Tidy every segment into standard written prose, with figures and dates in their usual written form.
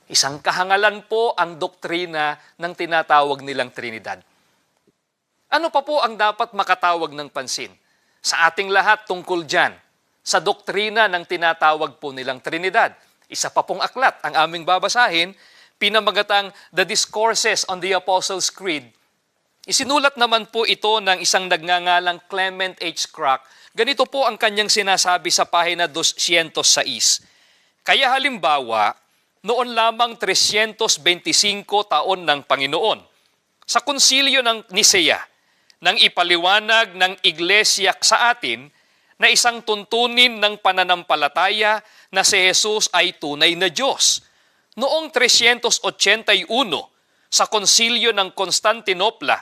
Isang kahangalan po ang doktrina ng tinatawag nilang Trinidad. Ano pa po ang dapat makatawag ng pansin sa ating lahat tungkol dyan, sa doktrina ng tinatawag po nilang Trinidad? Isa pa pong aklat ang aming babasahin, pinamagatang The Discourses on the Apostles' Creed. Isinulat naman po ito ng isang nagngangalang Clement H. Crack. Ganito po ang kanyang sinasabi sa pahina 206. Kaya halimbawa, noon lamang 325 taon ng Panginoon, sa konsilyo ng Nisea, nang ipaliwanag ng Iglesia sa atin na isang tuntunin ng pananampalataya na si Jesus ay tunay na Diyos. Noong 381, sa konsilyo ng Constantinopla,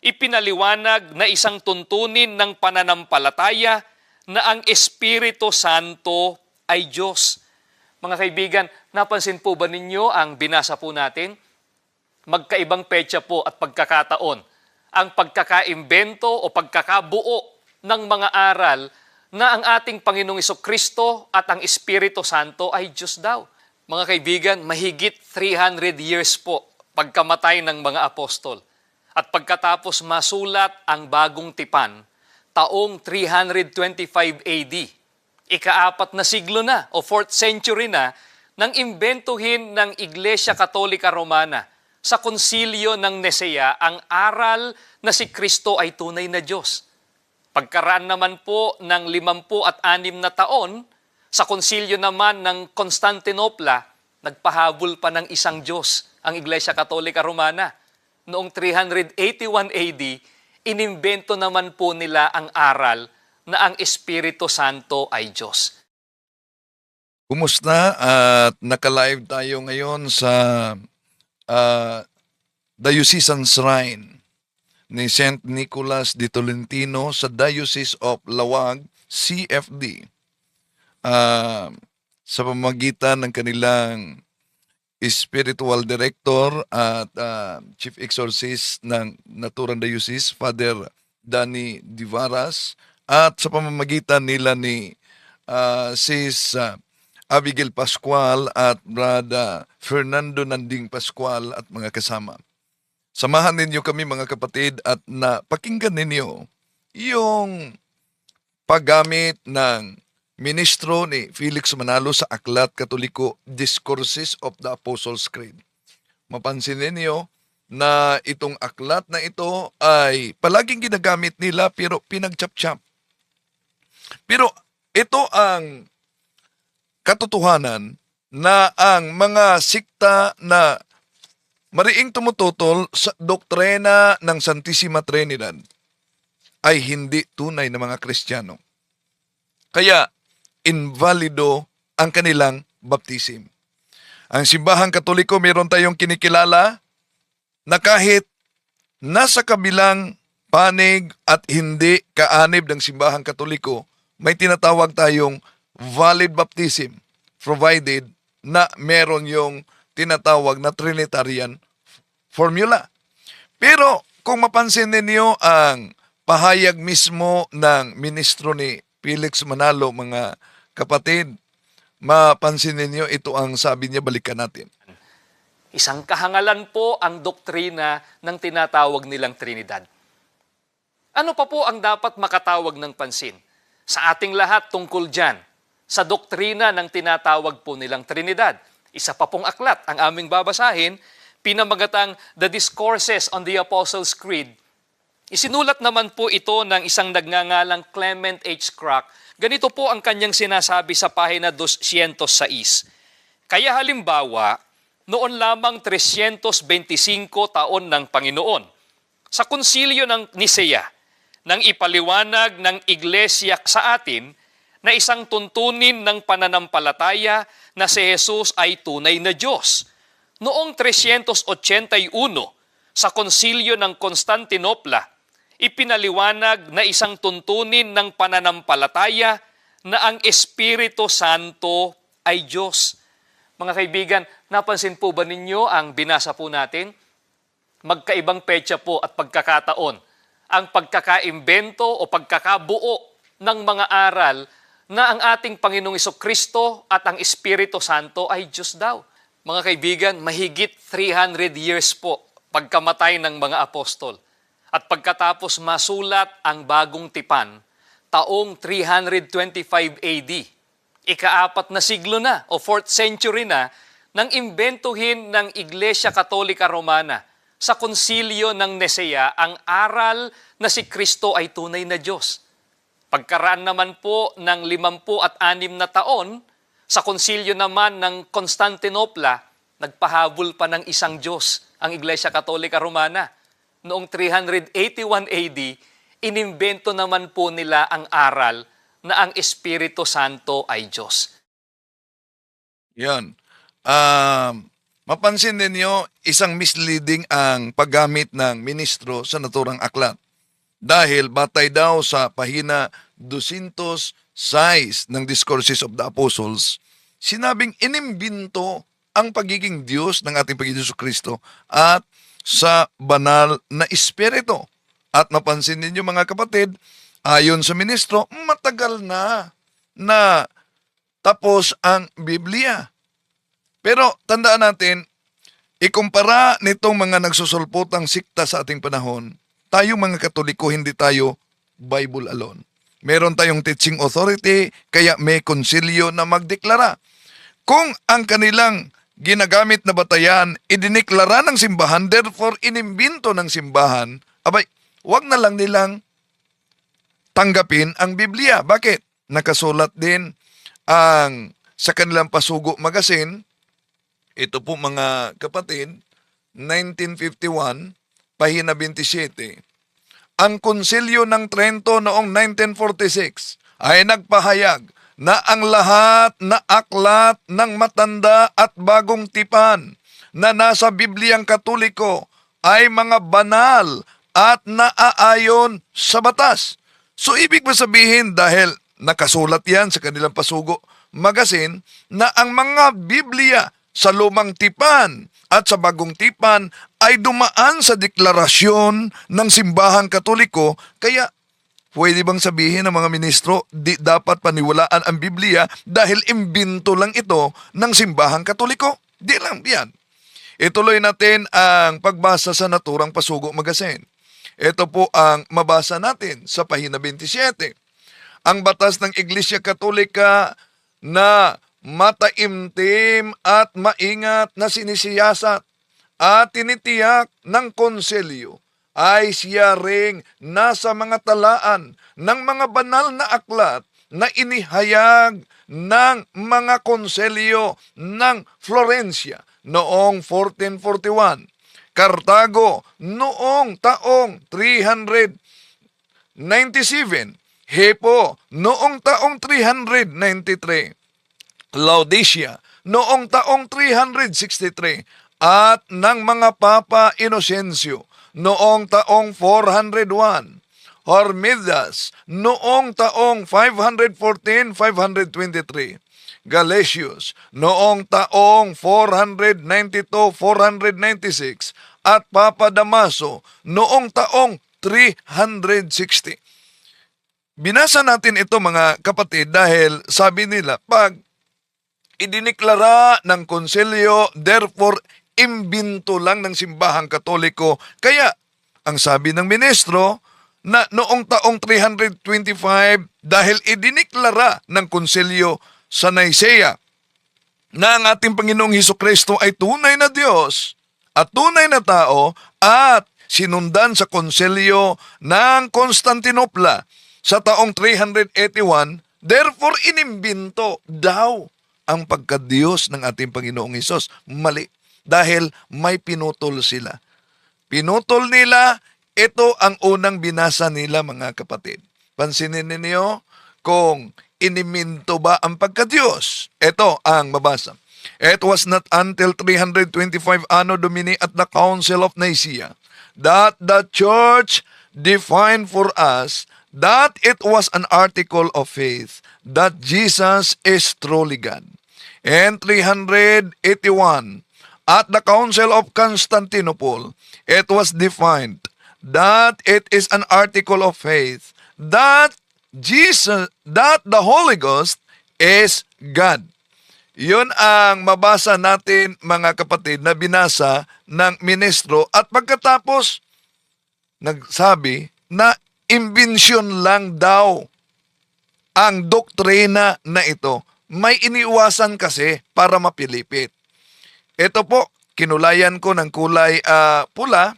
ipinaliwanag na isang tuntunin ng pananampalataya na ang Espiritu Santo ay Diyos. Mga kaibigan, napansin po ba ninyo ang binasa po natin? Magkaibang petsa po at pagkakataon ang pagkakaimbento o pagkakabuo ng mga aral na ang ating Panginoong Jesucristo at ang Espiritu Santo ay Diyos daw. Mga kaibigan, mahigit 300 years po pagkamatay ng mga apostol. At pagkatapos masulat ang bagong tipan, taong 325 AD. Ika-4 na siglo na o 4th century na nang imbentuhin ng Iglesia Katolika Romana sa konsilyo ng Nisea ang aral na si Kristo ay tunay na Diyos. Pagkaraan naman po ng 56 na taon, sa konsilyo naman ng Constantinopla, nagpahabol pa ng isang Diyos ang Iglesia Katolika Romana. Noong 381 AD, inimbento naman po nila ang aral na ang Espiritu Santo ay Diyos. Kumusta? At naka-live tayo ngayon sa Diocesan Shrine ni St. Nicholas de Tolentino sa Diocese of Lawag, CFD. Sa pamamagitan ng kanilang Spiritual Director at Chief Exorcist ng Naturang Diocese, Father Danny Divaras, at sa pamamagitan nila ni Sis Abigail Pascual at Brother Fernando Nanding Pascual at mga kasama. Samahan ninyo kami mga kapatid at pakinggan ninyo yung paggamit ng ministro ni Felix Manalo sa Aklat Katoliko Discourses of the Apostles' Creed. Mapansin ninyo na itong aklat na ito ay palaging ginagamit nila pero pinagchap-chap. Pero ito ang katotohanan na ang mga sikta na mariing tumututol sa doktrina ng Santissima Trinidad ay hindi tunay na mga Kristiyano. Kaya, invalido ang kanilang baptism. Ang simbahang Katoliko, meron tayong kinikilala na kahit nasa kabilang panig at hindi kaanib ng simbahang Katoliko, may tinatawag tayong valid baptism provided na meron yung tinatawag na Trinitarian formula. Pero kung mapansin ninyo ang pahayag mismo ng ministro ni Felix Manalo, mga kapatid, mapansin ninyo ito ang sabi niya, balikan natin. Isang kahangalan po ang doktrina ng tinatawag nilang Trinidad. Ano pa po ang dapat makatawag ng pansin sa ating lahat tungkol dyan, sa doktrina ng tinatawag po nilang Trinidad? Isa pa pong aklat ang aming babasahin, pinamagatang The Discourses on the Apostles' Creed. Isinulat naman po ito ng isang nagngangalang Clement H. Crack. Ganito po ang kanyang sinasabi sa pahina 206. Kaya halimbawa, noon lamang 325 taon ng Panginoon, sa konsilyo ng Nisea, nang ipaliwanag ng Iglesia sa atin na isang tuntunin ng pananampalataya na si Jesus ay tunay na Diyos. Noong 381, sa konsilyo ng Constantinopla, ipinaliwanag na isang tuntunin ng pananampalataya na ang Espiritu Santo ay Diyos. Mga kaibigan, napansin po ba ninyo ang binasa po natin? Magkaibang petsa po at pagkakataon ang pagkakaimbento o pagkakabuo ng mga aral na ang ating Panginoong Jesucristo at ang Espiritu Santo ay Diyos daw. Mga kaibigan, mahigit 300 years po pagkamatay ng mga apostol. At pagkatapos masulat ang bagong tipan, taong 325 AD. Ika-4 na siglo na o 4th century na nang imbentuhin ng Iglesia Katolika Romana sa konsilyo ng Nicea ang aral na si Kristo ay tunay na Diyos. Pagkaraan naman po ng 56 na taon, sa konsilyo naman ng Constantinopla, nagpahabol pa ng isang Diyos ang Iglesia Katolika Romana. Noong 381 AD, inimbento naman po nila ang aral na ang Espiritu Santo ay Diyos. Yan. Mapansin ninyo, isang misleading ang paggamit ng ministro sa naturang aklat. Dahil batay daw sa pahina 206 ng Discourses of the Apostles, sinabing inimbinto ang pagiging Diyos ng ating Panginoon Jesucristo at sa banal na Espiritu. At mapansin ninyo mga kapatid, ayon sa ministro, matagal na tapos ang Biblia. Pero tandaan natin, ikumpara nitong mga nagsusulpotang sikta sa ating panahon, tayo mga Katoliko, hindi tayo Bible alone. Meron tayong teaching authority, kaya may konsilyo na magdeklara. Kung ang kanilang ginagamit na batayan, idiniklara ng simbahan, therefore inimbinto ng simbahan, abay, wag na lang nilang tanggapin ang Biblia. Bakit? Nakasulat din ang sa kanilang Pasugo Magazine, ito po mga kapatid, 1951, pahina 27. Ang Konsilyo ng Trento noong 1946 ay nagpahayag na ang lahat na aklat ng matanda at bagong tipan na nasa Bibliang Katoliko ay mga banal at naaayon sa batas. So ibig ba sabihin dahil nakasulat yan sa kanilang Pasugo Magazine na ang mga Biblia sa lumang tipan at sa bagong tipan ay dumaan sa deklarasyon ng simbahang Katoliko, kaya pwede bang sabihin ng mga ministro, di dapat paniwalaan ang Biblia dahil imbinto lang ito ng simbahang Katoliko? Di lang yan. Ituloy natin ang pagbasa sa naturang Pasugo Magazine. Ito po ang mabasa natin sa pahina 27. Ang batas ng Iglesia Katolika na mataimtim at maingat na sinisiyasat at tinitiyak ng konselyo ay siya ring nasa mga talaan ng mga banal na aklat na inihayag ng mga konselyo ng Florencia noong 1441, Cartago noong taong 397, Hippo noong taong 393, Laodicea noong taong 363 at ng mga Papa Inocencio noong taong 401, Hormidas noong taong 514-523, Galatius noong taong 492-496 at Papa Damaso noong taong 360. Binasa natin ito mga kapatid dahil sabi nila, pag idiniklara ng konselyo, therefore, imbinto lang ng simbahang Katoliko. Kaya, ang sabi ng ministro, na noong taong 325, dahil idiniklara ng konselyo sa Nicea, na ang ating Panginoong Hesukristo ay tunay na Diyos at tunay na tao at sinundan sa konselyo ng Constantinopla sa taong 381, therefore, inimbinto daw ang pagkadiyos ng ating Panginoong Hesus. Mali. Dahil may pinutol sila. Pinutol nila, ito ang unang binasa nila mga kapatid. Pansinin ninyo kung iniminto ba ang pagkadiyos. Ito ang mabasa. It was not until 325 Anno Domini at the Council of Nicaea that the Church defined for us that it was an article of faith that Jesus is truly God. And 381, at the Council of Constantinople, it was defined that it is an article of faith that the Holy Ghost is God. Yun ang mabasa natin, mga kapatid, na binasa ng ministro at pagkatapos nagsabi na imbensyon lang daw ang doktrina na ito. May iniwasan kasi para mapilipit. Ito po, kinulayan ko ng kulay pula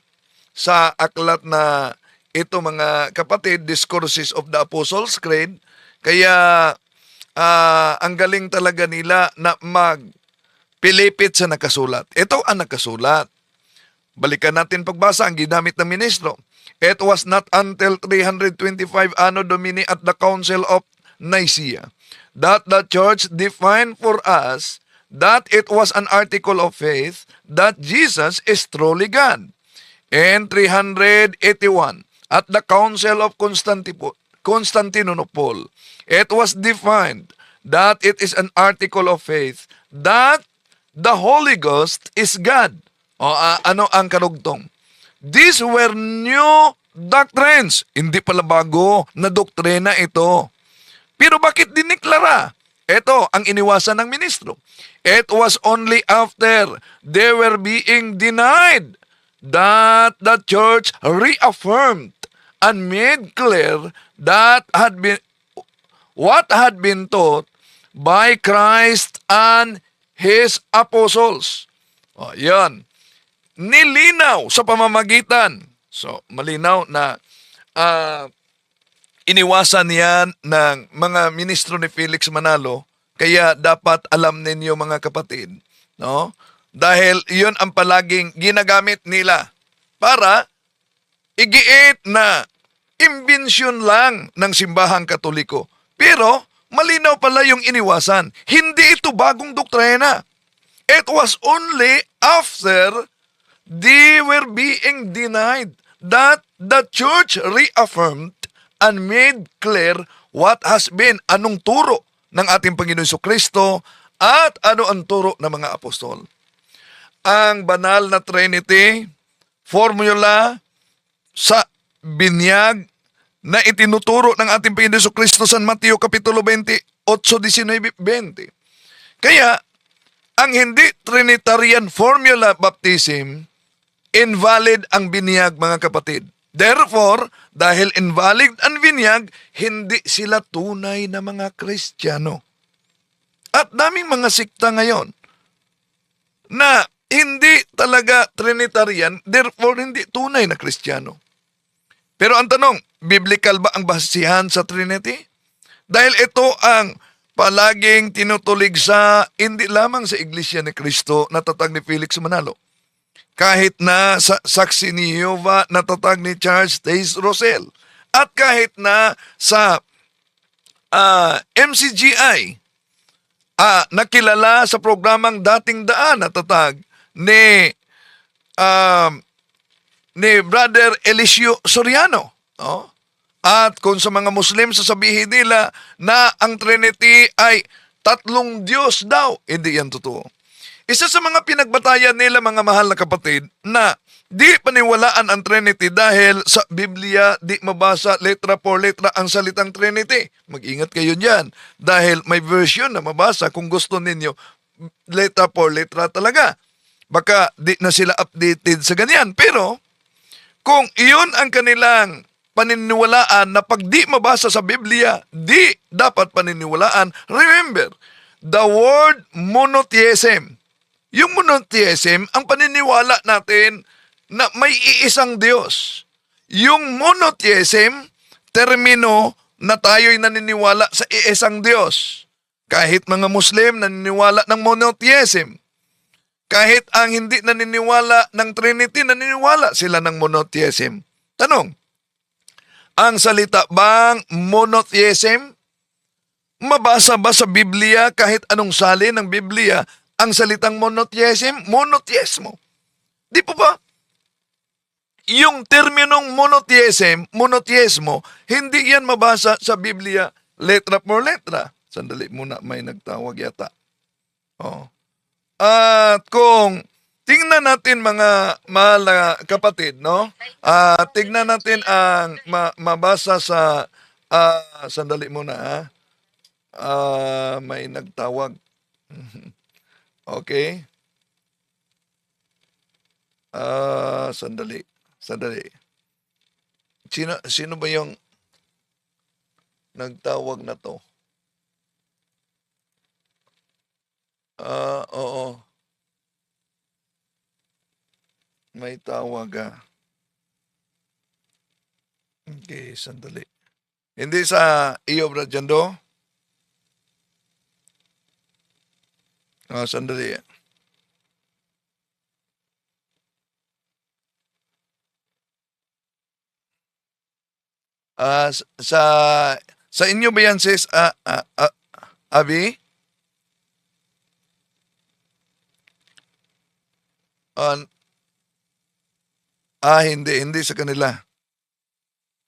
sa aklat na ito, mga kapatid, Discourses of the Apostles' Creed. Kaya ang galing talaga nila na magpilipit sa nakasulat. Ito ang nakasulat. Balikan natin pagbasa ang ginamit ng ministro. It was not until 325 Anno Domini at the Council of Nicaea that the Church defined for us that it was an article of faith that Jesus is truly God. In 381, at the Council of Constantinople, it was defined that it is an article of faith that the Holy Ghost is God. O ano ang karugtong? These were new doctrines. Hindi pala bago na doktrina ito. Pero bakit diniklara? Ito ang iniwasan ng ministro. It was only after they were being denied that the church reaffirmed and made clear that what had been taught by Christ and His apostles. O, yan. Nilinaw sa pamamagitan. So, malinaw na iniwasan yan ng mga ministro ni Felix Manalo, kaya dapat alam ninyo, mga kapatid, no? Dahil yun ang palaging ginagamit nila para igiit na imbensyon lang ng simbahang Katoliko. Pero malinaw pala yung iniwasan. Hindi ito bagong doktrina. It was only after they were being denied that the church reaffirmed and made clear what has been, anong turo ng ating Panginoon Jesucristo at ano ang turo ng mga apostol. Ang banal na Trinity, formula sa binyag na itinuturo ng ating Panginoon Jesucristo sa Mateo Kapitulo 28, 19, 20. Kaya, ang hindi Trinitarian formula baptism, invalid ang binyag, mga kapatid. Therefore, dahil invalid ang binyag, hindi sila tunay na mga Kristiyano. At daming mga sikta ngayon na hindi talaga Trinitarian, therefore hindi tunay na Kristiyano. Pero ang tanong, biblical ba ang basihan sa Trinity? Dahil ito ang palaging tinutulig sa hindi lamang sa Iglesia ni Cristo na tatag ni Felix Manalo, kahit na sa Saksi ni Jehovah na tatag ni Charles Taze Russell, at kahit na sa MCGI, nakilala sa programang Dating Daan na tatag ni Brother Eliseo Soriano. No? At kung sa mga Muslim, sasabihin nila na ang Trinity ay tatlong Diyos daw. Hindi yan totoo. Isa sa mga pinagbatayan nila, mga mahal na kapatid, na di paniwalaan ang Trinity dahil sa Biblia di mabasa letra por letra ang salitang Trinity. Mag-ingat kayo dyan dahil may version na mabasa kung gusto ninyo letra por letra talaga. Baka di na sila updated sa ganyan. Pero kung iyon ang kanilang paniniwalaan na pag di mabasa sa Biblia, di dapat paniniwalaan, remember, the word monotheism. Yung monotheism, ang paniniwala natin na may iisang Diyos. Yung monotheism, termino na tayo'y naniniwala sa iisang Diyos. Kahit mga Muslim naniniwala ng monotheism. Kahit ang hindi naniniwala ng Trinity, naniniwala sila ng monotheism. Tanong, ang salita bang monotheism, mabasa ba sa Biblia kahit anong salin ng Biblia ang salitang monotheism? Monotheismo. Di po ba? Yung terminong monotheismo, hindi yan mabasa sa Biblia letra por letra. Sandali muna, may nagtawag yata. Oh. At kung tingnan natin, mga mahal na kapatid, no? Tingnan natin ang mabasa sa sandali muna, may nagtawag. Okay. Sandali. Sandali. Sino ba yung nagtawag na to? Oo. May tawag Okay, sandali. Hindi sa iyo, Bradyando? Sandali. Ah, s- sa sa inyo ba yan, sis? Abi? Ah, hindi sa kanila.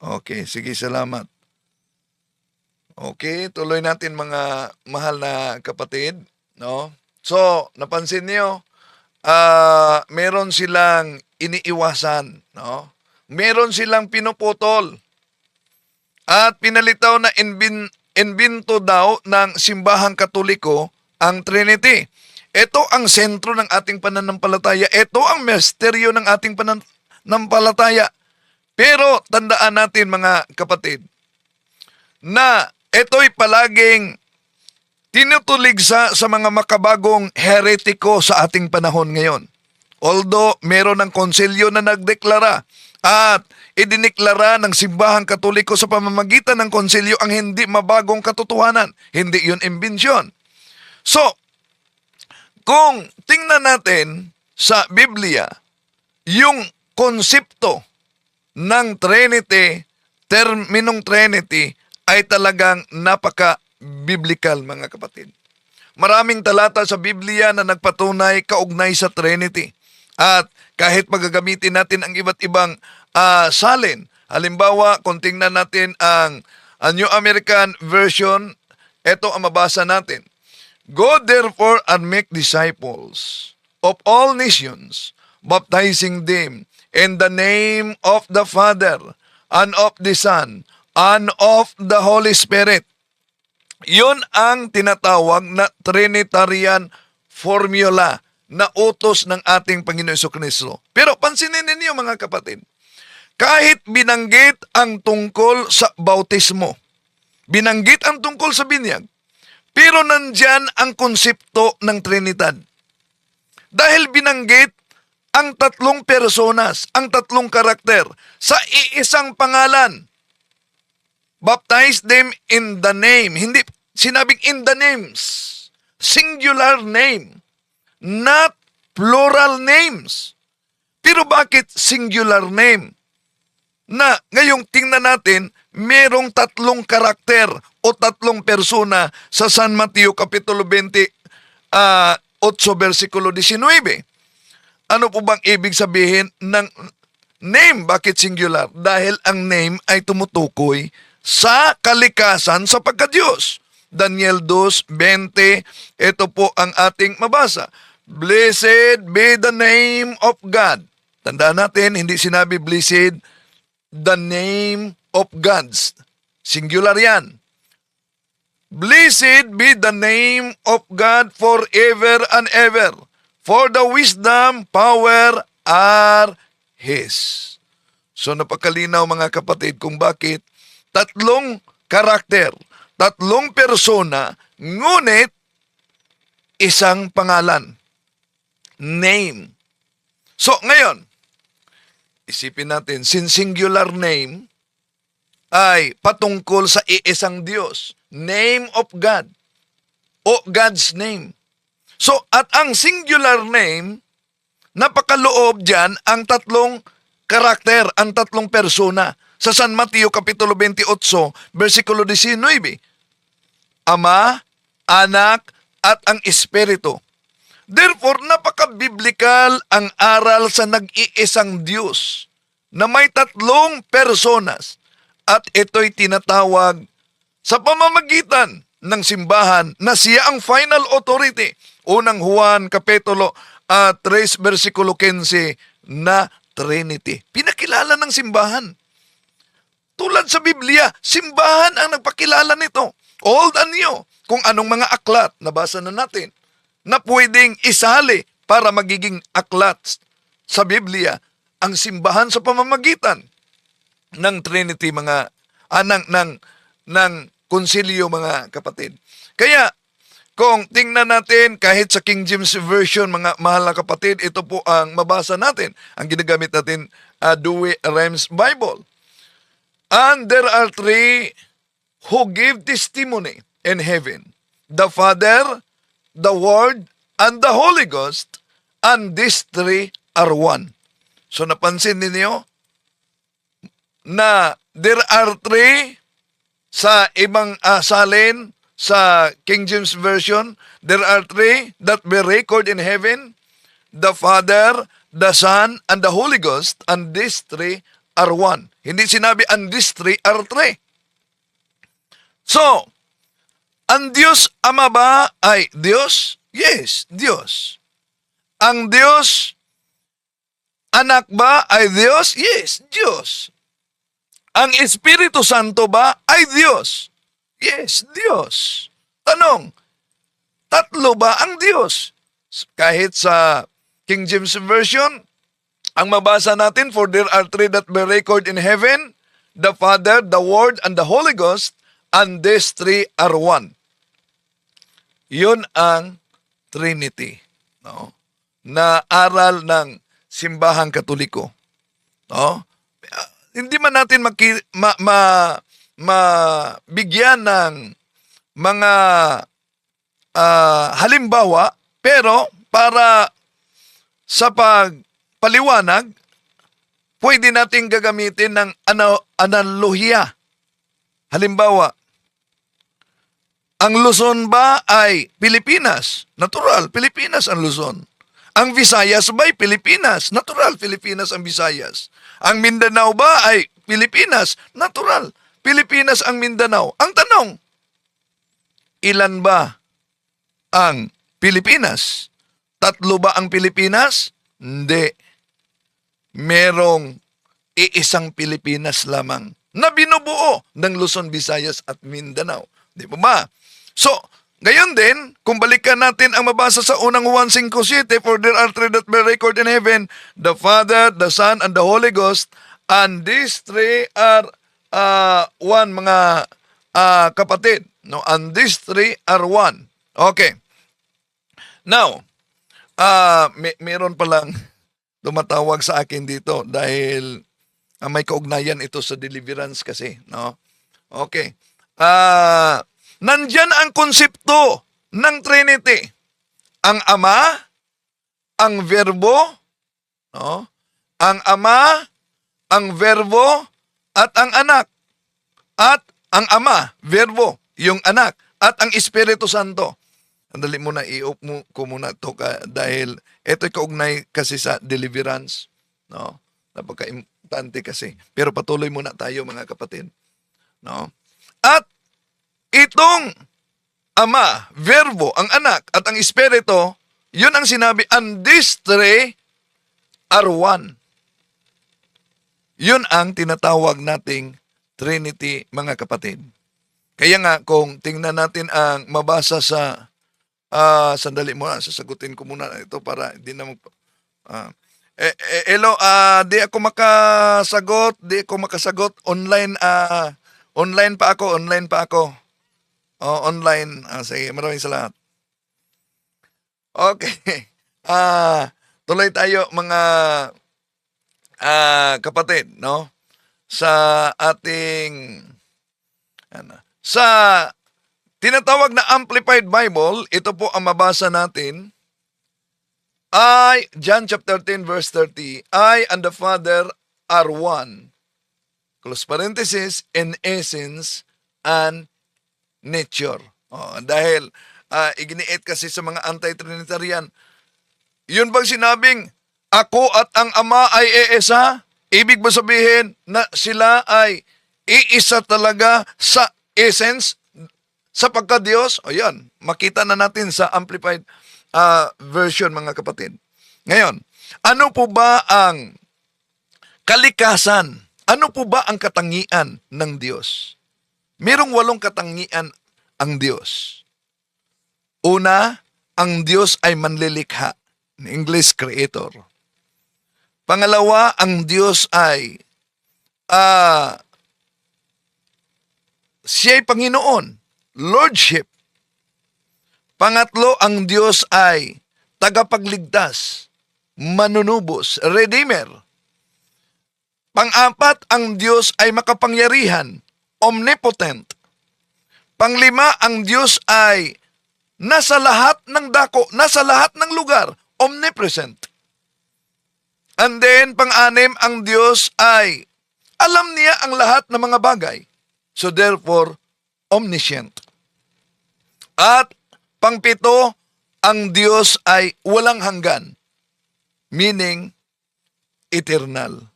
Okay, sige, salamat. Okay, tuloy natin mga mahal na kapatid, no? So, napansin niyo, meron silang iniiwasan, no? Meron silang pinuputol at pinalitaw na inbinto daw ng simbahang katoliko ang Trinity. Ito ang sentro ng ating pananampalataya. Ito ang misteryo ng ating pananampalataya. Pero tandaan natin mga kapatid, na ito'y palaging tinutulig sa mga makabagong heretiko sa ating panahon ngayon. Although meron ng konsilyo na nagdeklara at idineklara ng simbahang katoliko sa pamamagitan ng konsilyo ang hindi mabagong katotohanan. Hindi yun imbensyon. So, kung tingnan natin sa Biblia, yung konsepto ng Trinity, terminong Trinity, ay talagang napaka-biblical mga kapatid. Maraming talata sa Biblia na nagpatunay kaugnay sa Trinity. At kahit magagamitin natin ang iba't ibang salin, halimbawa kung tingnan natin ang New American Version, ito ang mabasa natin. Go therefore and make disciples of all nations, baptizing them in the name of the Father, and of the Son, and of the Holy Spirit. Yun ang tinatawag na Trinitarian formula na utos ng ating Panginoon Jesucristo. Pero pansinin ninyo mga kapatid, kahit binanggit ang tungkol sa bautismo, binanggit ang tungkol sa binyag, pero nandyan ang konsepto ng Trinidad. Dahil binanggit ang tatlong personas, ang tatlong karakter sa iisang pangalan. Baptize them in the name. Hindi sinabing in the names. Singular name. Not plural names. Pero bakit singular name? Na ngayong tingnan natin, merong tatlong karakter o tatlong persona sa San Mateo Kapitulo 20, 8 versikulo 19. Ano po bang ibig sabihin ng name? Bakit singular? Dahil ang name ay tumutukoy sa kalikasan sa pagka-Diyos. Daniel 2:20, ito po ang ating mabasa. Blessed be the name of God. Tandaan natin, hindi sinabi blessed the name of God's. Singular yan. Blessed be the name of God forever and ever. For the wisdom, power are His. So napakalinaw mga kapatid kung bakit tatlong karakter, tatlong persona, ngunit isang pangalan. Name. So ngayon, isipin natin, singular name ay patungkol sa iisang Diyos. Name of God. O God's name. So, at ang singular name, napakaloob dyan ang tatlong karakter, ang tatlong persona. Sa San Mateo Kapitulo 28, versikulo 19. Ama, Anak, at ang Espiritu. Therefore, napaka-biblical ang aral sa nag-iisang Diyos na may tatlong personas at ito'y tinatawag sa pamamagitan ng simbahan na siya ang final authority. Unang Juan Kapitulo 3, versikulo 15 na Trinity. Pinakilala ng simbahan. Tulad sa Biblia, simbahan ang nagpakilala nito. Old and new. Kung anong mga aklat, nabasa na natin. na pwedeng isali para magiging aklat sa Biblia ang simbahan sa pamamagitan ng Trinity ng konsilyo mga kapatid. Kaya kung tingnan natin kahit sa King James Version mga mahal na kapatid, ito po ang mabasa natin. Ang ginagamit natin Douay Rheims Bible. And there are three who give testimony in heaven. The Father, the Word, and the Holy Ghost, and these three are one. So napansin ninyo na there are three sa ibang salin sa King James Version, there are three that we record in heaven, the Father, the Son, and the Holy Ghost, and these three are one. Hindi sinabi, and these three are three. So, ang Diyos Ama ba ay Diyos? Yes, Diyos. Ang Diyos Anak ba ay Diyos? Yes, Diyos. Ang Espiritu Santo ba ay Diyos? Yes, Diyos. Tanong, tatlo ba ang Diyos? Kahit sa King James Version, ang mabasa natin, for there are three that we record in heaven, the Father, the Word, and the Holy Ghost, and these three are one. Yun ang Trinity. No? Na aral ng simbahang Katoliko. No? Hindi man natin mabigyan ng mga halimbawa, pero para sa pagpaliwanag, pwede nating gagamitin ng analohiya. Halimbawa, ang Luzon ba ay Pilipinas? Natural, Pilipinas ang Luzon. Ang Visayas ba ay Pilipinas? Natural, Pilipinas ang Visayas. Ang Mindanao ba ay Pilipinas? Natural, Pilipinas ang Mindanao. Ang tanong, ilan ba ang Pilipinas? Tatlo ba ang Pilipinas? Hindi. Merong iisang Pilipinas lamang na binubuo ng Luzon, Visayas at Mindanao. Di ba ba? So, ngayon din, kung balikan natin ang mabasa sa unang Juan 5:7, for there are three that bear record in heaven, the Father, the Son, and the Holy Ghost, and these three are one, mga kapatid. No? And these three are one. Okay. Now, meron palang tumatawag sa akin dito dahil may kaugnayan ito sa deliverance kasi. No? Okay. Nandyan ang konsepto ng Trinity. Ang Ama, ang Verbo, no? Ang Ama, ang Verbo, at ang Anak. At ang Ama, Verbo, yung Anak, at ang Espiritu Santo. Andali muna, i-off ko muna ito dahil ito'y kaugnay kasi sa deliverance. No? Napaka-importante kasi. Pero patuloy muna tayo mga kapatid. No? At itong Ama, Verbo, ang Anak, at ang Espiritu, yun ang sinabi, and these three are one. Yun ang tinatawag nating Trinity, mga kapatid. Kaya nga, kung tingnan natin ang mabasa sa, sandali muna, sasagutin ko muna ito para hindi na hello, di ako makasagot, online pa ako. Online. Sige, maraming salamat. Okay. Tuloy tayo mga kapatid, no? Sa ating sa tinatawag na Amplified Bible, ito po ang mabasa natin ay John chapter 10 verse 30, I and the Father are one. Close parenthesis, in essence and nature. Dahil iginiit kasi sa mga anti-Trinitarian, yun bang sinabing ako at ang Ama ay iisa? Ibig ba sabihin na sila ay iisa talaga sa essence, sa pagka-Diyos? O yan, makita na natin sa Amplified version mga kapatid. Ngayon, ano po ba ang kalikasan? Ano po ba ang katangian ng Diyos? Merong 8 katangian ang Diyos. Una, ang Diyos ay manlilikha. In English, creator. Pangalawa, ang Diyos ay siya'y Panginoon, Lordship. Pangatlo, ang Diyos ay tagapagligtas, manunubos, Redeemer. Pang-apat, ang Diyos ay makapangyarihan, omnipotent. Panglima, ang Diyos ay nasa lahat ng dako, nasa lahat ng lugar, omnipresent. And then, pang-anim, ang Diyos ay alam niya ang lahat ng mga bagay. So therefore, omniscient. At pangpito, ang Diyos ay walang hanggan, meaning eternal.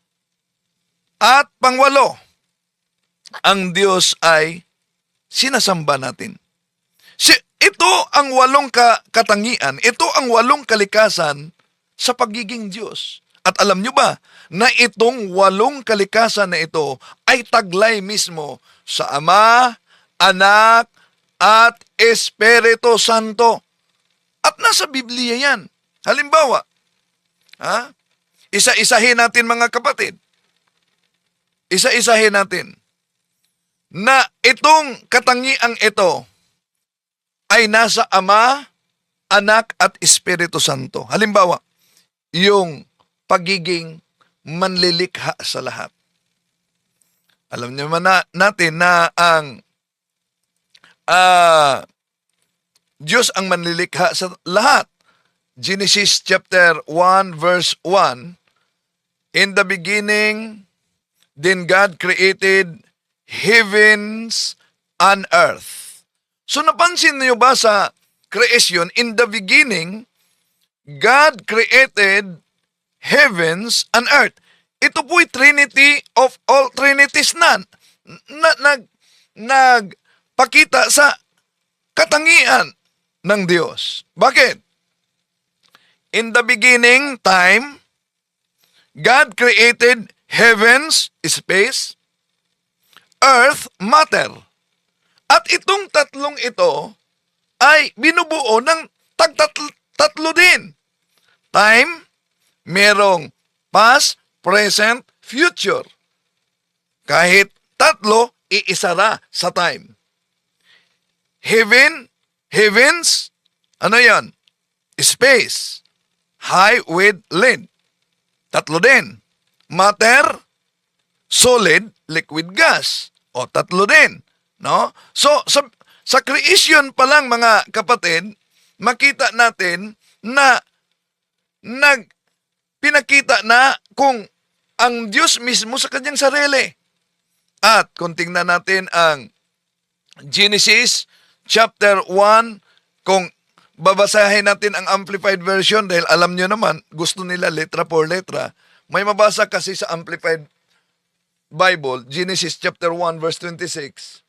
At pangwalo, ang Diyos ay sinasamba natin. Ito ang walong katangian, ito ang walong kalikasan sa pagiging Diyos. At alam nyo ba na itong walong kalikasan na ito ay taglay mismo sa Ama, Anak, at Espiritu Santo. At nasa Biblia yan. Halimbawa, isa-isahin natin mga kapatid. Isa-isahin natin na itong katangiang ito ay nasa Ama, Anak, at Espiritu Santo. Halimbawa, yung pagiging manlilikha sa lahat. Alam niyo naman natin na ang Diyos ang manlilikha sa lahat. Genesis chapter 1 verse 1, in the beginning, then God created heavens and earth. So napansin niyo ba sa creation, in the beginning, God created heavens and earth. Ito po'y Trinity of all Trinities nagpakita sa katangian ng Diyos. Bakit? In the beginning time, God created heavens, space, earth, matter. At itong tatlong ito ay binubuo ng tatlo din. Time, merong past, present, future. Kahit tatlo, iisara sa time. Heavens, ano yan? Space, high, with, lid. Tatlo din. Matter, solid, liquid, gas. O tatlo din. No? So, sa creation pa lang mga kapatid, makita natin na pinakita na kung ang Diyos mismo sa kanyang sarili. At kung tingnan natin ang Genesis chapter 1, kung babasahin natin ang Amplified Version, dahil alam nyo naman, gusto nila letra por letra, may mabasa kasi sa Amplified Bible, Genesis chapter 1 verse 26.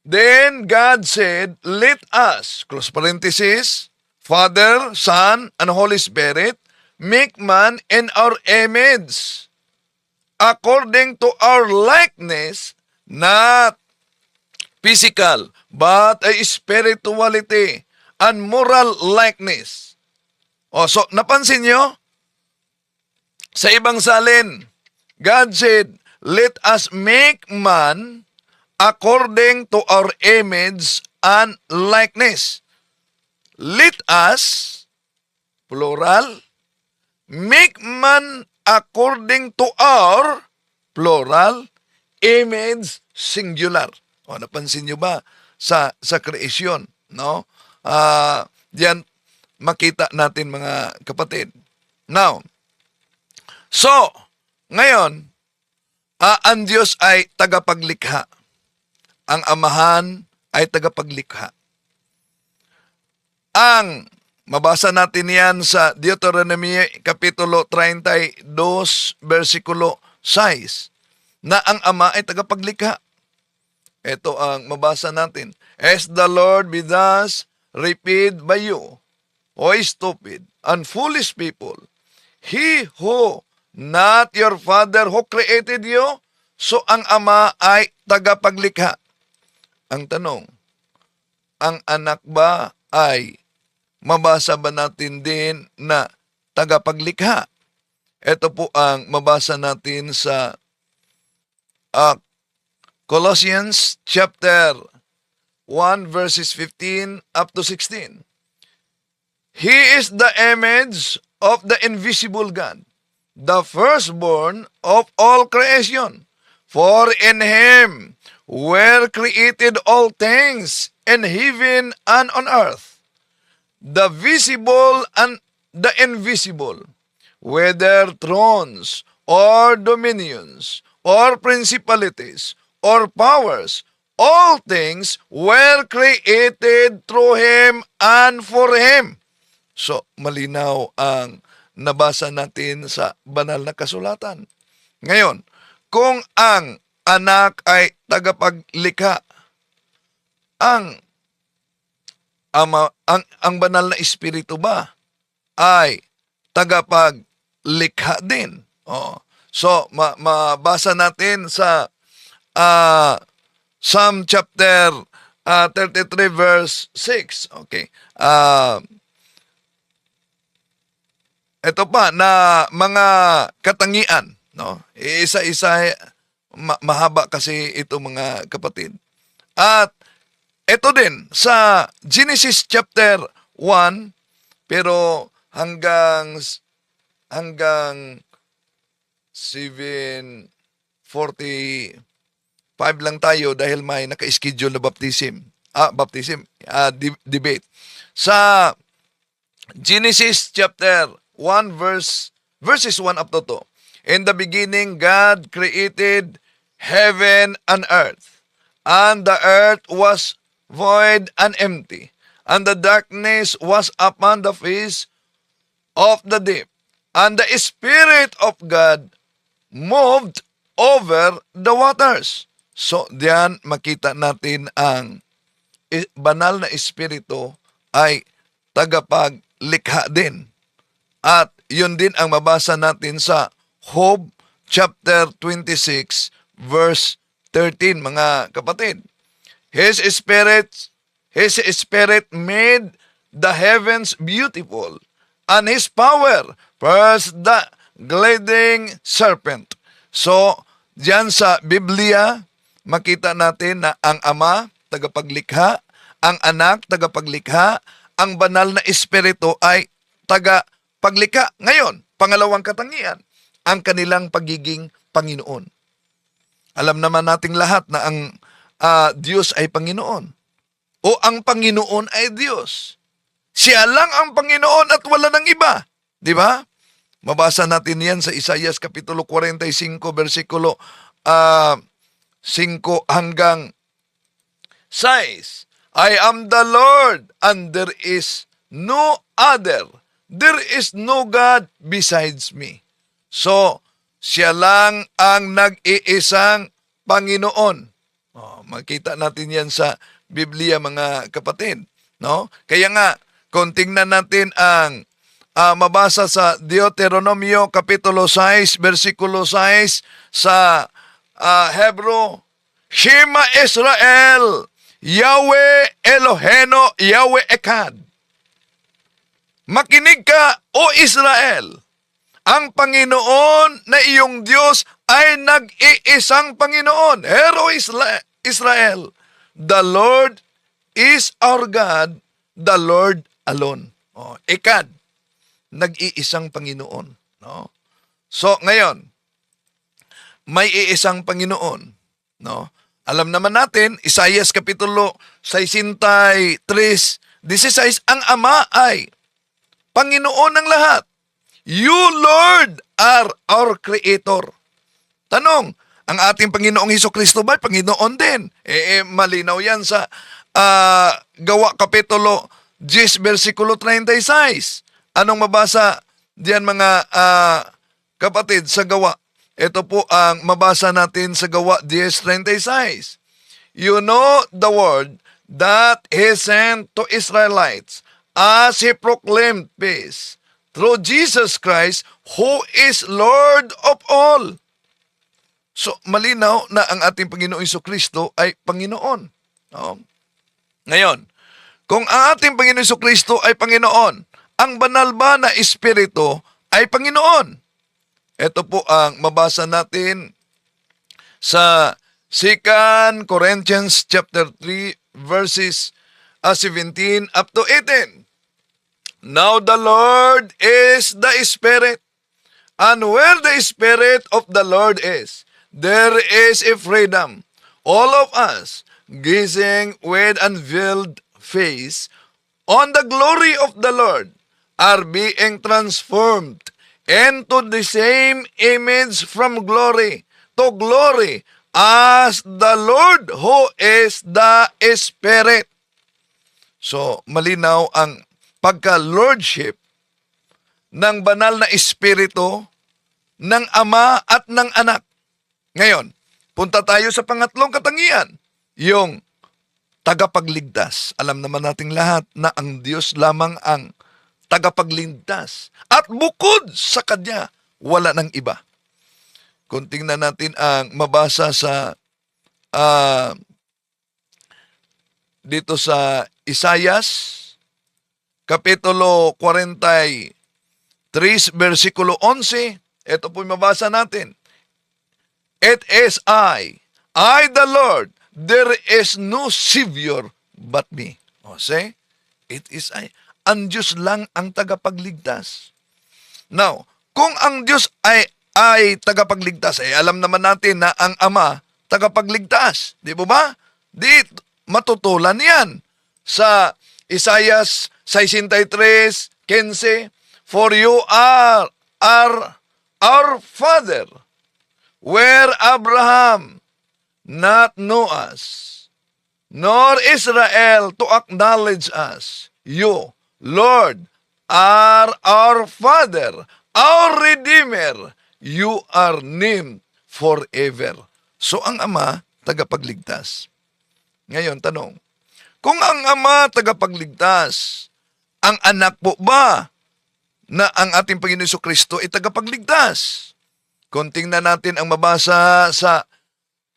Then God said, let us, close parenthesis, Father, Son, and Holy Spirit, make man in our image, according to our likeness, not physical, but a spirituality and moral likeness. So, napansin nyo? Sa ibang salin, God said, let us make man according to our image and likeness. Let us, plural, make man according to our, plural, image, singular. O, napansin nyo ba sa creation? No? Diyan makita natin mga kapatid. Now, so, ngayon, ang Diyos ay tagapaglikha. Ang Amahan ay tagapaglikha. Ang mabasa natin yan sa Deuteronomy Kapitulo 32, versikulo 6, na ang Ama ay tagapaglikha. Ito ang mabasa natin. As the Lord be thus repeated by you, O stupid and foolish people, He who not your Father who created you, so ang Ama ay tagapaglikha. Ang tanong, ang anak ba ay mabasa ba natin din na tagapaglikha? Ito po ang mabasa natin sa ah, Colossians chapter 1 verses 15 up to 16. He is the image of the invisible God, the firstborn of all creation. For in Him were created all things in heaven and on earth, the visible and the invisible, whether thrones or dominions or principalities or powers, all things were created through Him and for Him. So, malinaw ang nabasa natin sa banal na kasulatan. Ngayon, kung ang anak ay tagapaglikha, ang ang banal na espiritu ba ay tagapaglikha din? Oh. So, mabasa natin sa Psalm chapter 33 verse 6. Okay. Ito pa na mga katangian, no? Isa-isa mahaba kasi ito mga kapatid. At ito din sa Genesis chapter 1 pero hanggang 7:45 lang tayo dahil may naka-schedule na debate. Sa Genesis chapter 1 verses 1 up to 2. In the beginning, God created heaven and earth, and the earth was void and empty, and the darkness was upon the face of the deep, and the Spirit of God moved over the waters. So, diyan makita natin ang banal na espiritu ay tagapaglikha din. At yun din ang mabasa natin sa Job chapter 26 verse 13, mga kapatid. His spirit made the heavens beautiful, and His power pierced the gliding serpent. So, diyan sa Biblia, makita natin na ang Ama, tagapaglikha, ang Anak, tagapaglikha, ang banal na espiritu ay tagapaglikha. Ngayon, pangalawang katangian, ang kanilang pagiging Panginoon. Alam naman nating lahat na ang Diyos ay Panginoon. O ang Panginoon ay Diyos. Siya lang ang Panginoon at wala nang iba. Di ba? Mabasa natin yan sa Isaias kapitulo 45, versikulo 5 hanggang 6. I am the Lord, and there is no other. There is no God besides me. So, siya lang ang nag-iisang Panginoon. Makita natin yan sa Biblia, mga kapatid. No? Kaya nga, kung tingnan natin ang mabasa sa Deuteronomio kapitulo 6, versikulo 6 sa Hebrew, Shema Israel, Yahweh Eloheno, Yahweh Echad. Makinig ka, O Israel, ang Panginoon na iyong Diyos ay nag-iisang Panginoon. Hero Israel, the Lord is our God, the Lord alone. Echad, nag-iisang Panginoon. No? So, ngayon, may iisang Panginoon. No? Alam naman natin, Isaias kapitulo 63:16, ang Ama ay Panginoon ng lahat. You, Lord, are our Creator. Tanong, ang ating Panginoong Hesukristo ba? Panginoon din. Malinaw yan sa Gawa kapitulo 10, versikulo 36. Anong mabasa diyan, mga kapatid, sa Gawa? Ito po ang mabasa natin sa Gawa 10:36. You know the word that He sent to Israelites as He proclaimed peace through Jesus Christ, who is Lord of all. So, malinaw na ang ating Panginoong Hesukristo ay Panginoon. No? Ngayon, Kung ang ating Panginoon Jesucristo ay Panginoon, ang banal ba na Espiritu ay Panginoon? Ito po ang mabasa natin sa 2 Corinthians chapter 3 verses 17 up to 18. Now the Lord is the Spirit, and where the Spirit of the Lord is, there is a freedom. All of us, gazing with unveiled face on the glory of the Lord, are being transformed into the same image from glory to glory as the Lord who is the Spirit. So, malinaw ang pagka-lordship ng banal na Espiritu ng Ama at ng Anak. Ngayon, punta tayo sa pangatlong katangian, yung tagapagligtas. Alam naman nating lahat na ang Diyos lamang ang tagapagligtas. At bukod sa Kanya, wala ng iba. Kung tingnan natin ang mabasa sa dito sa Isayas, Kapitulo 43, versikulo 11, ito po mabasa natin. It is I the Lord, there is no Savior but me. O, say, it is I. Ang Diyos lang ang tagapagligtas. Now, kung ang Diyos ay tagapagligtas, alam naman natin na ang Ama tagapagligtas. Di ba? Di matutulan yan sa Isayas 63:15, for you are our Father, where Abraham not know us, nor Israel to acknowledge us. You, Lord, are our Father, our Redeemer. You are named forever. So ang Ama, tagapagligtas. Ngayon, tanong, kung ang Ama tagapagligtas, ang Anak po ba na ang ating Panginoon Jesucristo ay tagapagligtas? Kung tingnan natin ang mabasa sa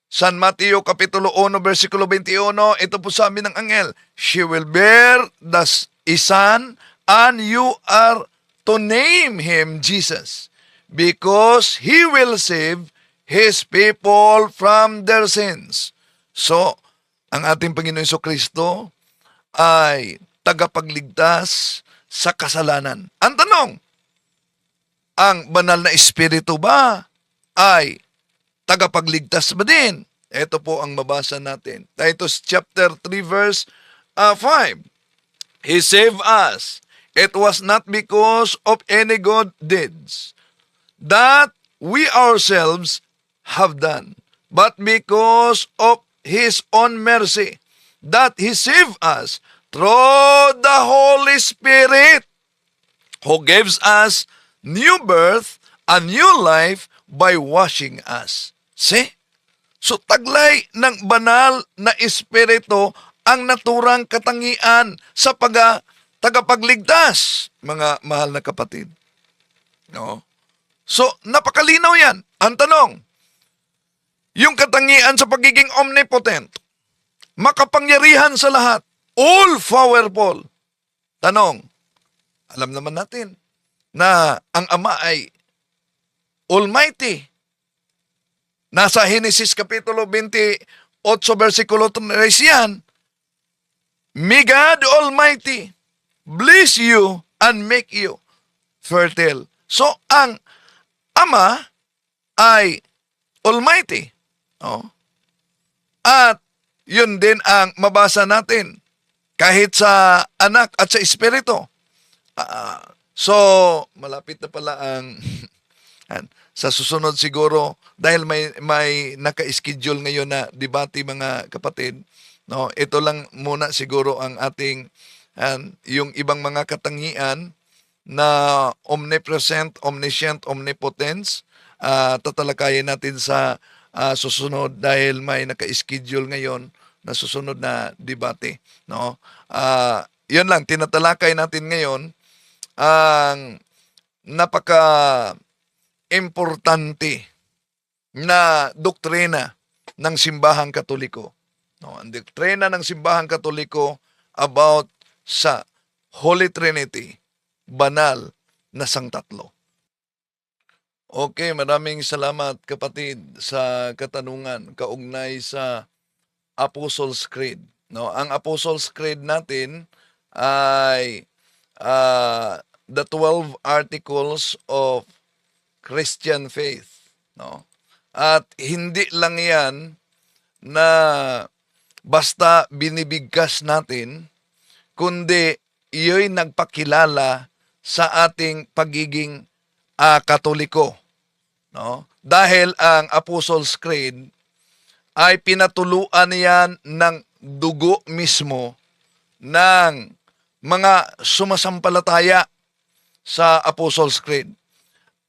San Mateo Kapitulo 1, versikulo 21, ito po sabi ng anghel, she will bear a son, and you are to name him Jesus, because he will save his people from their sins. So, ang ating Panginoon Jesucristo ay tagapagligtas sa kasalanan. Ang tanong, ang banal na Espiritu ba ay tagapagligtas ba din? Ito po ang mabasa natin. Titus chapter 3 verse 5. He saved us. It was not because of any good deeds that we ourselves have done, but because of His own mercy, that He saved us through the Holy Spirit, who gives us new birth, a new life by washing us. See? So taglay ng banal na Espiritu ang naturang katangian sa tagapagligtas, mga mahal na kapatid. No? So, napakalinaw yan. Ang tanong, yung katangian sa pagiging omnipotent, makapangyarihan sa lahat, all-powerful. Tanong, alam naman natin na ang Ama ay Almighty. Nasa Genesis Kapitulo 28, versikulo 3 yan, may God Almighty bless you and make you fertile. So, ang Ama ay Almighty. Oh. At yun din ang mabasa natin kahit sa Anak at sa Espiritu. So, malapit na pala ang sa susunod siguro dahil may naka-schedule ngayon na debate mga kapatid. No, ito lang muna siguro ang ating yung ibang mga katangian na omnipresent, omniscient, omnipotence. Tatalakayin natin sa susunod dahil may naka-schedule ngayon na susunod na debate. No? Yun lang, tinatalakay natin ngayon ang napaka-importante na doktrina ng Simbahang Katoliko. No? Ang doktrina ng Simbahang Katoliko about sa Holy Trinity, banal na sangtatlo. Okay, maraming salamat kapatid sa katanungan kaugnay sa Apostles' Creed. No, ang Apostles' Creed natin ay the 12 articles of Christian faith, no? At hindi lang 'yan na basta binibigkas natin, kundi iyo'y nagpakilala sa ating pagiging Katoliko, no? Dahil ang Apostles' Creed ay pinatuluan yan ng dugo mismo ng mga sumasampalataya sa Apostles' Creed.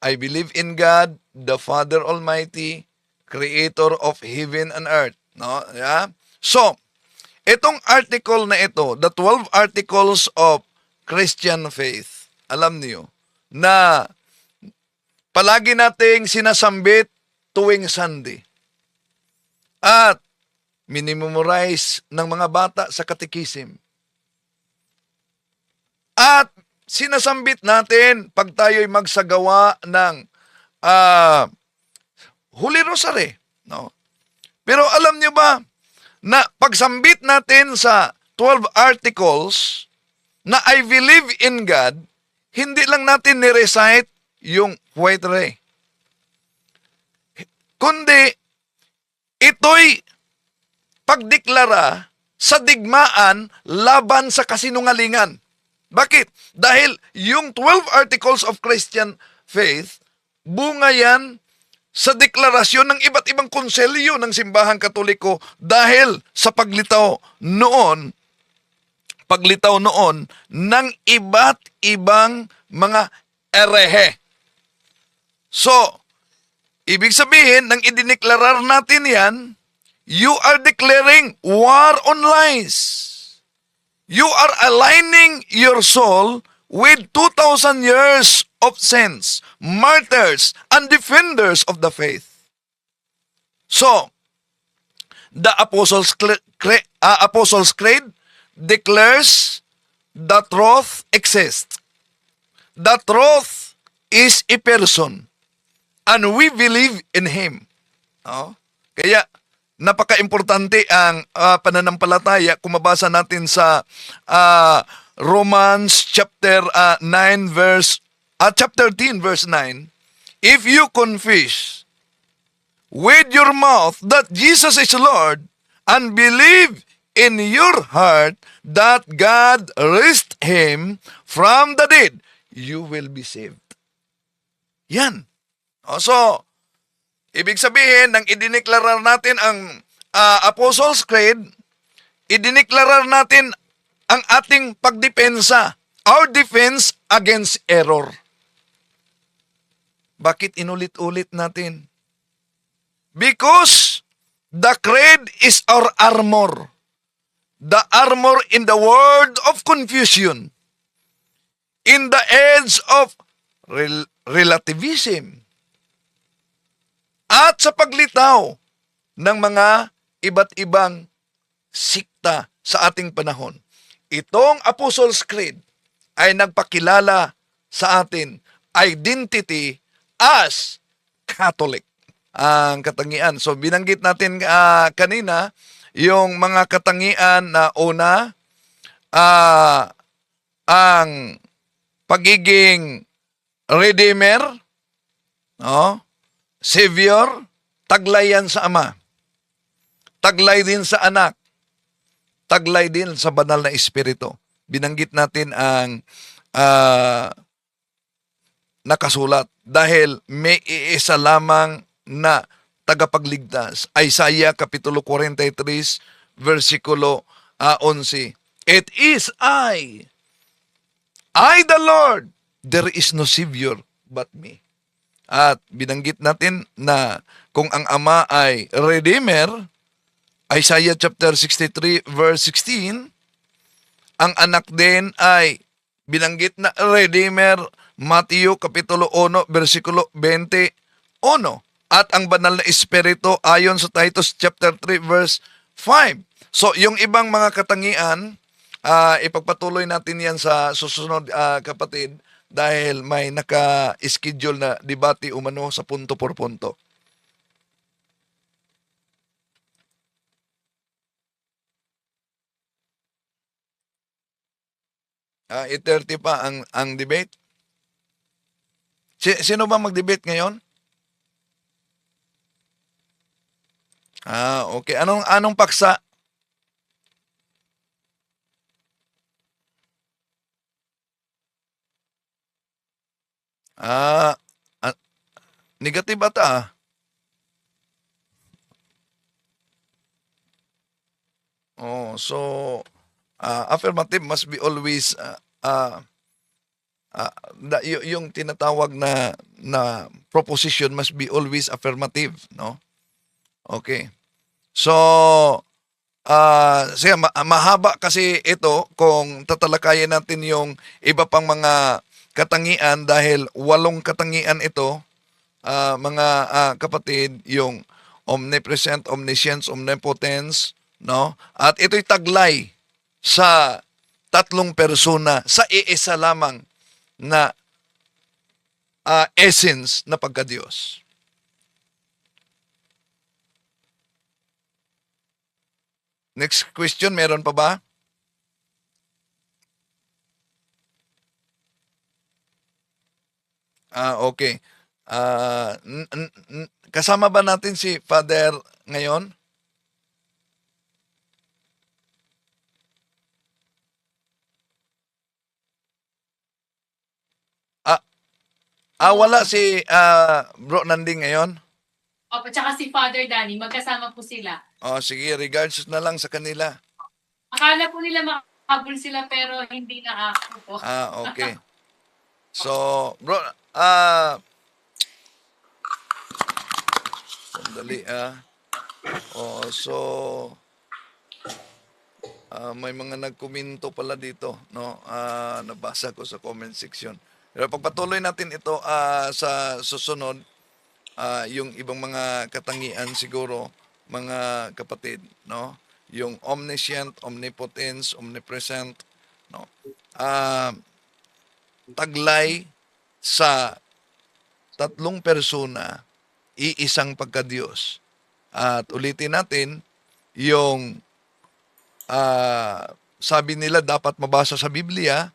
I believe in God, the Father Almighty, Creator of heaven and earth. No? Yeah? So, itong article na ito, the 12 articles of Christian faith, alam niyo, na palagi nating sinasambit tuwing Sunday. At minimemorize ng mga bata sa katikisim. At sinasambit natin pag tayo'y magsagawa ng Holy Rosary. No? Pero alam niyo ba na pagsambit natin sa 12 articles na I believe in God, hindi lang natin ni-recite yung White Ray. Kundi ito'y pagdeklara sa digmaan laban sa kasinungalingan. Bakit? Dahil yung 12 articles of Christian faith, bunga yan sa deklarasyon ng iba't ibang konselyo ng Simbahang Katoliko dahil sa paglitaw noon ng iba't ibang mga erehe. So, ibig sabihin, nang idineklarar natin yan, you are declaring war on lies. You are aligning your soul with 2,000 years of saints, martyrs, and defenders of the faith. So, the Apostles' Creed declares the truth exists. The truth is a person. And we believe in Him. Oh? Kaya, napaka-importante ang pananampalataya kung mabasa natin sa Romans chapter 10 verse 9. If you confess with your mouth that Jesus is Lord and believe in your heart that God raised Him from the dead, you will be saved. Yan. So, ibig sabihin, nang idineklara natin ang Apostles' Creed, idineklara natin ang ating pagdepensa, our defense against error. Bakit inulit-ulit natin? Because the Creed is our armor. The armor in the word of confusion, in the edge of relativism, at sa paglitaw ng mga iba't ibang sikta sa ating panahon. Itong Apostles' Creed ay nagpakilala sa atin identity as Catholic. Ang katangian. So binanggit natin kanina yung mga katangian na una, ang pagiging Redeemer, no? Savior, taglay yan sa Ama. Taglay din sa Anak. Taglay din sa Banal na Espiritu. Binanggit natin ang nakasulat dahil may iisa lamang na tagapagligtas. Isaiah Kapitulo 43, versikulo 11. It is I the Lord, there is no Savior but me. At binanggit natin na kung ang Ama ay Redeemer, Isaiah chapter 63 verse 16, ang anak din ay binanggit na Redeemer, Mateo kapitulo 1 versikulo 21. At ang Banal na Espiritu ayon sa Titus chapter 3 verse 5. So yung ibang mga katangian ipagpatuloy natin yan sa susunod, kapatid, dahil may naka-schedule na debate umano sa punto por punto. 8:30 pa ang debate. Sino ba mag-debate ngayon? Okay. Anong paksa? Ah, ah, negative ata ah. Oh, so affirmative must be always yung tinatawag na proposition must be always affirmative, no? Okay. So, sige, mahaba kasi ito kung tatalakayin natin yung iba pang mga katangian dahil 8 katangian ito, mga kapatid, yung omnipresent, omniscience, omnipotence, no? At ito'y taglay sa 3 persona sa iisa lamang na essence na pagka-Diyos. Next question, meron pa ba? Okay. Kasama ba natin si Father ngayon? Wala si Bro Nanding ngayon? Opo, tsaka si Father Danny, magkasama po sila. Sige, regards na lang sa kanila. Akala po nila makahabol sila pero hindi na ako po. Okay. So, bro, sandali so, may mga nagkomento pala dito, no? Nabasa ko sa comment section. Pero pagpatuloy natin ito sa susunod, yung ibang mga katangian siguro, mga kapatid, no? Yung omniscient, omnipotence, omnipresent, no? Taglay sa 3 persona, iisang pagka-Diyos. At ulitin natin, yung sabi nila dapat mabasa sa Biblia,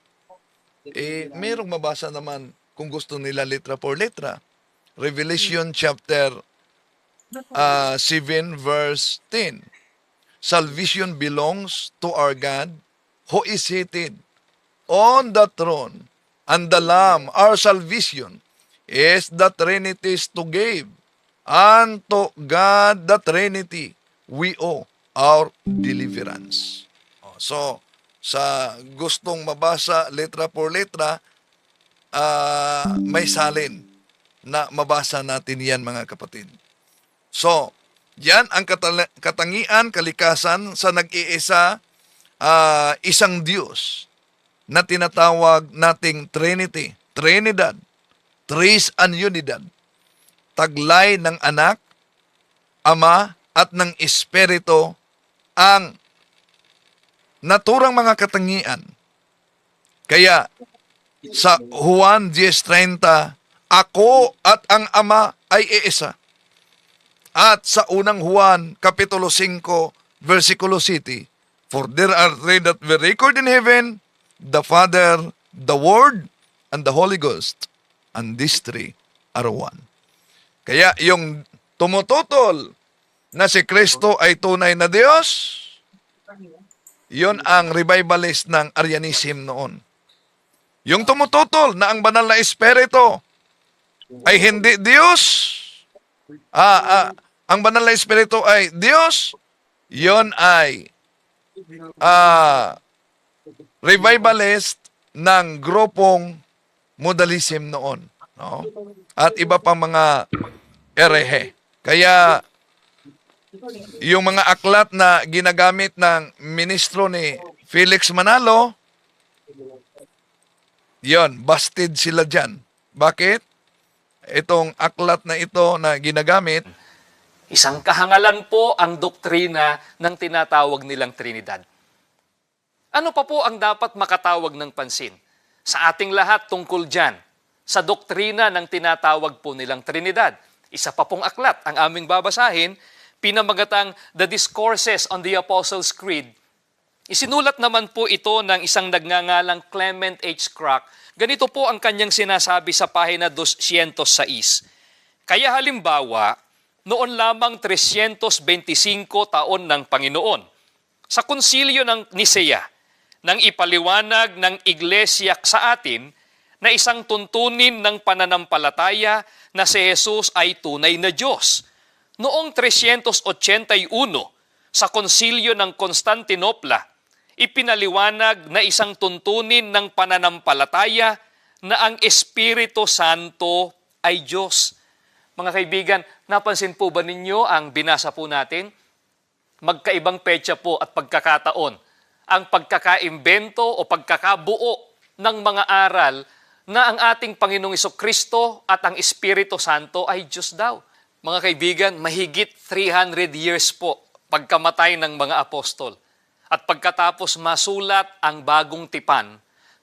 mayroong mabasa naman kung gusto nila letra por letra. Revelation chapter 7 verse 10. Salvation belongs to our God who is seated on the throne, and the Lamb, our salvation, is the Trinity's to give. Unto God the Trinity we owe our deliverance. So, sa gustong mabasa letra por letra, may salin na mabasa natin yan, mga kapatid. So, yan ang katangian, kalikasan sa nag-iisa, isang Diyos na tinatawag nating Trinity, Trinidad, Tris and Unidad, taglay ng Anak, Ama, at ng Espiritu ang naturang mga katangian. Kaya sa Juan 10:30, ako at ang Ama ay iisa. At sa unang Juan, Kapitulo 5, versikulo 7, for there are 3 that we record in heaven, the Father, the Word, and the Holy Ghost, and these 3 are one. Kaya yung tumututol na si Kristo ay tunay na Diyos, yon ang revivalist ng Arianism noon. Yung tumututol na ang banal na Espiritu ay hindi Diyos, ang banal na Espiritu ay Diyos, yon ay revivalist ng grupong modalism noon, no? At iba pang mga erehe. Kaya yung mga aklat na ginagamit ng ministro ni Felix Manalo, yon, busted sila dyan. Bakit? Itong aklat na ito na ginagamit, Isang kahangalan po ang doktrina ng tinatawag nilang Trinidad. Ano pa po ang dapat makatawag ng pansin sa ating lahat tungkol dyan, sa doktrina ng tinatawag po nilang Trinidad? Isa pa pong aklat ang aming babasahin, pinamagatang The Discourses on the Apostles' Creed. Isinulat naman po ito ng isang nagngangalang Clement H. Crack. Ganito po ang kanyang sinasabi sa pahina 206. Kaya halimbawa, noon lamang 325 taon ng Panginoon, sa konsilyo ng Nisea, nang ipaliwanag ng Iglesia sa atin na isang tuntunin ng pananampalataya na si Jesus ay tunay na Diyos. Noong 381, sa konsilyo ng Constantinopla, ipinaliwanag na isang tuntunin ng pananampalataya na ang Espiritu Santo ay Diyos. Mga kaibigan, napansin po ba ninyo ang binasa po natin? Magkaibang petsa po at pagkakataon ang pagkakaimbento o pagkakabuo ng mga aral na ang ating Panginoong Jesucristo at ang Espiritu Santo ay Diyos daw. Mga kaibigan, mahigit 300 years po pagkamatay ng mga apostol. At pagkatapos masulat ang bagong tipan,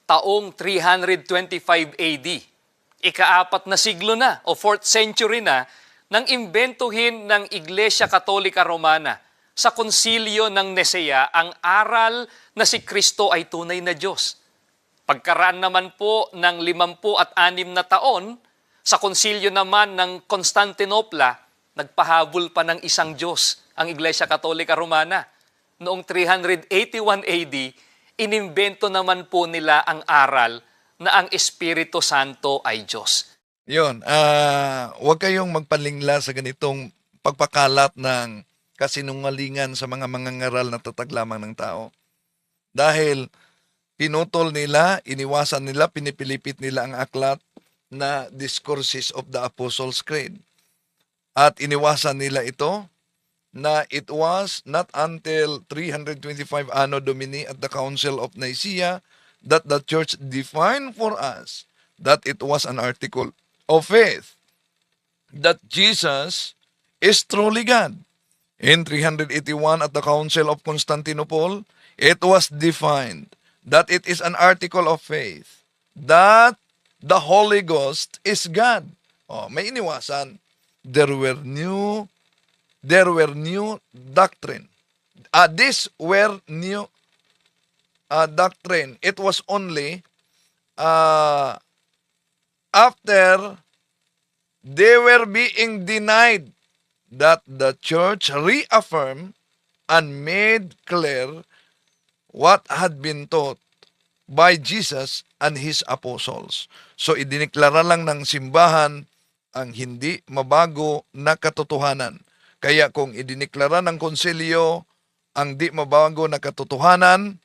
taong 325 AD, ika-4 na siglo na o 4th century na, nang imbentuhin ng Iglesia Katolika Romana sa konsilyo ng Nisea ang aral na si Kristo ay tunay na Diyos. Pagkaraan naman po ng 56 na taon, sa konsilyo naman ng Constantinopla, nagpahabol pa ng isang Diyos ang Iglesia Katolika Romana. Noong 381 AD, inimbento naman po nila ang aral na ang Espiritu Santo ay Diyos. Yun, huwag kayong magpalingla sa ganitong pagpakalat ng kasinungalingan sa mga mangangaral na tatag lamang ng tao. Dahil pinutol nila, iniwasan nila, pinipilipit nila ang aklat na Discourses of the Apostles' Creed. At iniwasan nila ito na it was not until 325 Anno Domini at the Council of Nicaea that the Church defined for us that it was an article of faith that Jesus is truly God. In 381 at the Council of Constantinople, it was defined that it is an article of faith that the Holy Ghost is God. May iniwasan. There were new doctrine. These were new doctrine. It was only after they were being denied that the church reaffirmed and made clear what had been taught by Jesus and His apostles. So, idiniklara lang ng simbahan ang hindi mabago na katotohanan. Kaya kung idiniklara ng konsilyo ang di mabago na katotohanan,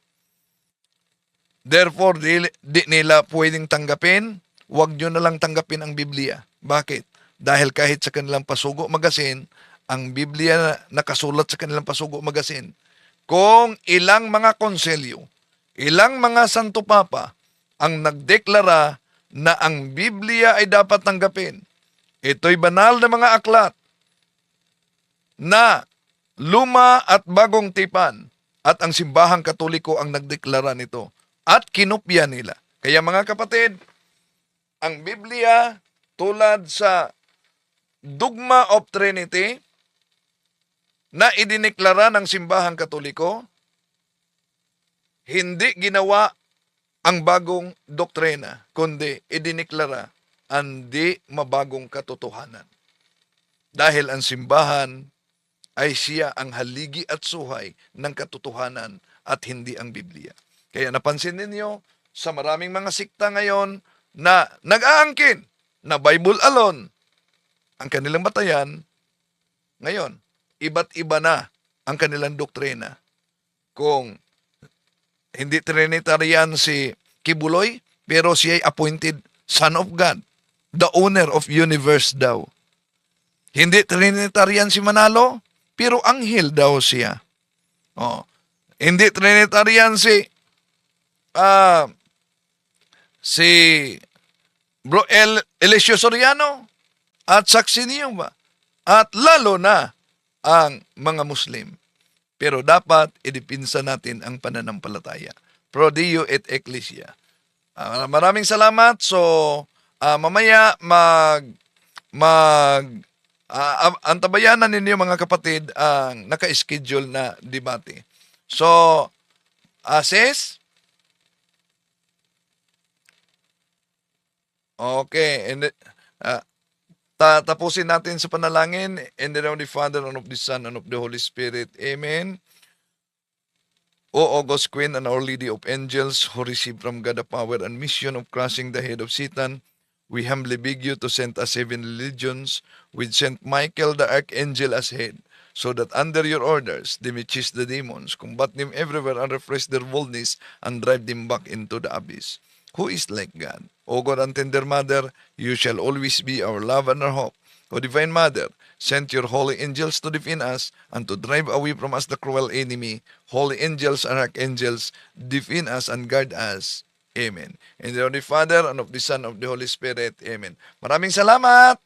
therefore, di nila pwedeng tanggapin, huwag nyo na lang tanggapin ang Biblia. Bakit? Dahil kahit sa kanilang Pasugo Magazine, ang Biblia na nakasulat sa kanilang Pasugo Magazine, kung ilang mga konselyo, ilang mga Santo Papa ang nagdeklara na ang Biblia ay dapat tanggapin. Ito'y banal na mga aklat na luma at bagong tipan at ang simbahang Katoliko ang nagdeklara nito at kinopya nila. Kaya mga kapatid, ang Biblia tulad sa Dogma of Trinity na idiniklara ng simbahang Katoliko, hindi ginawa ang bagong doktrina, kundi idiniklara ang di mabagong katotohanan. Dahil ang simbahan ay siya ang haligi at suhay ng katotohanan at hindi ang Biblia. Kaya napansin ninyo sa maraming mga sikta ngayon na nag-aangkin na Bible alone ang kanilang batayan, ngayon, iba't iba na ang kanilang doktrina. Kung hindi Trinitarian si Kibuloy, pero siya ay appointed Son of God, the owner of universe daw. Hindi Trinitarian si Manalo, pero anghel daw siya. Hindi Trinitarian si Bro Eliseo Soriano at saksi niyo ba? At lalo na ang mga Muslim. Pero dapat idipinsa natin ang pananampalataya. pro Dio et Ecclesia. Maraming salamat. So, mamaya antabayanan ninyo mga kapatid ang naka-schedule na debate. So, sis? Okay. And tapusin natin sa panalangin. In the name of the Father, and of the Son, and of the Holy Spirit. Amen. O August Queen and Our Lady of Angels, who received from God the power and mission of crushing the head of Satan, we humbly beg you to send us 7 legions with Saint Michael the Archangel as head, so that under your orders they may chase the demons, combat them everywhere, and refresh their boldness, and drive them back into the abyss. Who is like God? O God and tender Mother, you shall always be our love and our hope. O Divine Mother, send your holy angels to defend us and to drive away from us the cruel enemy. Holy angels and archangels, defend us and guard us. Amen. In the name of the Father, and of the Son, and of the Holy Spirit. Amen. Maraming salamat.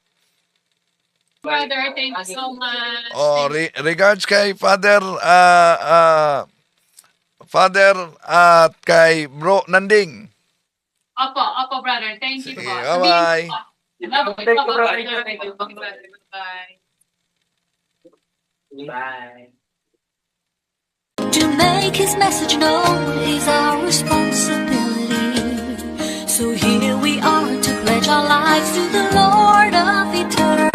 Brother, thank you so much. Regards kay Father, Father at kay Bro Nanding. Opo, brother. Thank you Sige, po. bye-bye. Thank you, brother. Thank you, brother. Bye. Bye. To make his message known is our responsibility. So here we are to pledge our lives to the Lord of eternity.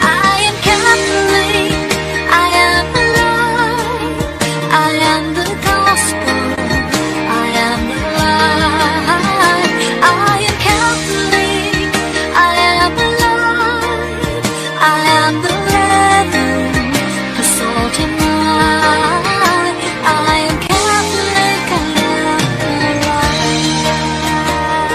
I am Catholic, I am alive, I am the gospel, I am the light. I am Catholic, I am alive, I